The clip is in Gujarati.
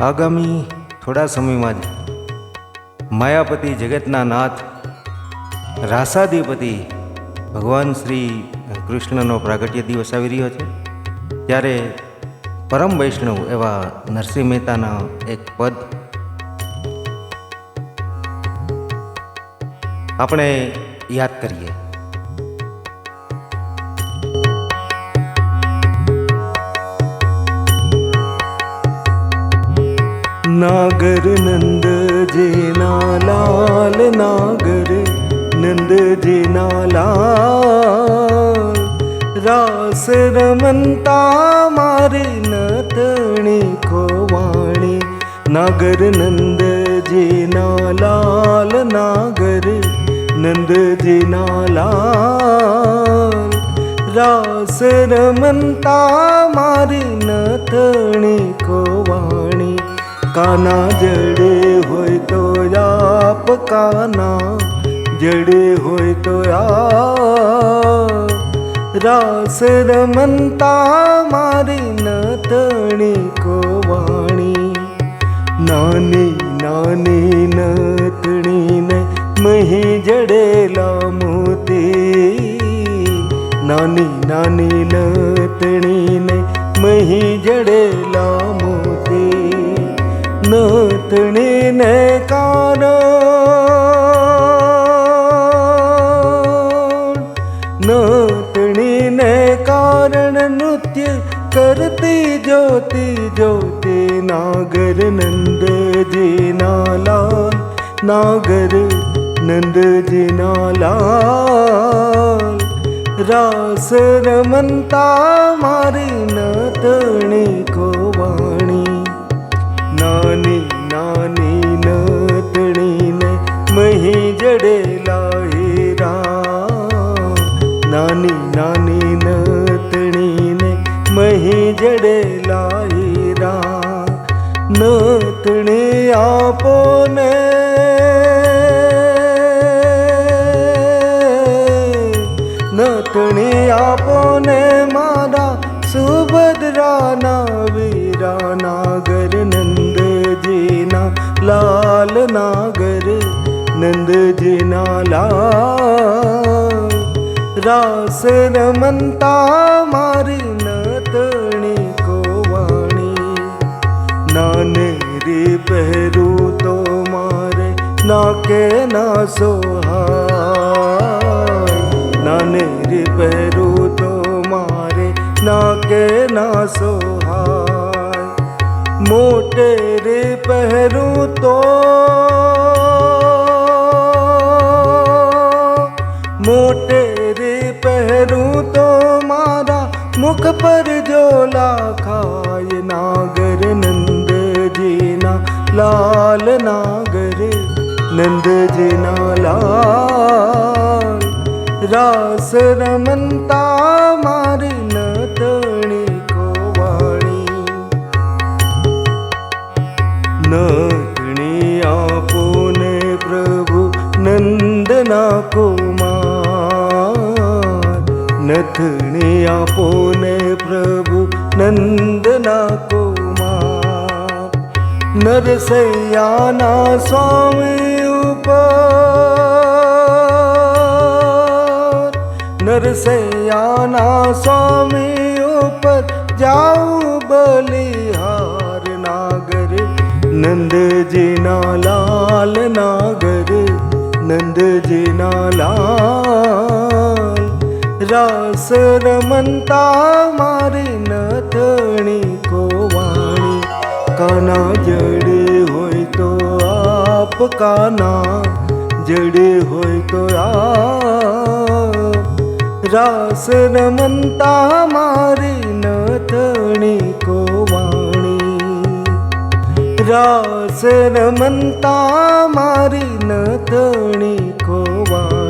આગામી થોડા સમયમાં જ માયાપતિ જગતના નાથ રાસાધિપતિ ભગવાન શ્રી કૃષ્ણનો પ્રાગટ્ય દિવસ આવી રહ્યો છે. ત્યારે પરમ વૈષ્ણવ એવા નરસિંહ મહેતાના એક પદ આપણે યાદ કરીએ. નાગર નંદ જેના લાલ, નાગર નંદ જેના લાલ, રાસ રમંતા મારે નતણી ખોવાણી. નાગર નંદ જેના લાલ, નાગર નંદ જેના લાલ, રાસ રમંતા મારે નતણી ખોવાણી. કાના જડે હોય તો આપ, કાના જડે હોય તો રાસ રમંતા મારી નતણી ખોવાણી. નાની નાની નતણીને મહી જડેલા મોતી, નાની નાની નતણીને મહી જડેલા મોતી. નતણીને કારણ નૃત્ય કરતી જોતી જોતી. નાગર નંદજીના લાલ, નાગર નંદજીના લાલ, રાસ રમંતા મારી નતણી ખોવાણી. નાની નાની નતણીને મહી જડેલા હીરા, નાની નાની નતણીને મહી જડેલા હીરા. નતણી આપો ને, નતણી આપો ને મારા સુભદ્રાના વીરા. નાગર નંદજીના લાલ, નાગર નંદજીના લાલ, રાસ રમંતા મારી નતણી ખોવાણી. નાનેરી પહેરું તો મારે નાકે ના સોહાય, નાનેરી પહેરું તો મારે નાકે ના સોહાય. મોટેરે પહેરું તો, મોટેરે પહેરું તો મારા મુખ પર જોલા ખાય. નાગર નંદજીના લાલ, નાગર નંદજીના લાલ, રાસ રમંતા મારી નતણી ખોવાણી. નતણી આપો ને પ્રભુ નંદના કુમાર, નથણી આપો ને પ્રભુ નંદના કુમાર. નરસૈયાના સ્વામી ઉપર, નરસૈયાના સ્વામી ઉપર જાઉં બલિહાર. નાગર નંદજીના લાલ, નાગર નંદજીના લાલ, રાસ રમંતા મારી નતણી ખોવાણી. કાના જડે હોય તો આપ, કાના જડે હોય તો રાસ રમંતા મારી નતણી ખોવાણી. રાસ રમંતા મારી નતણી ખોવાણી.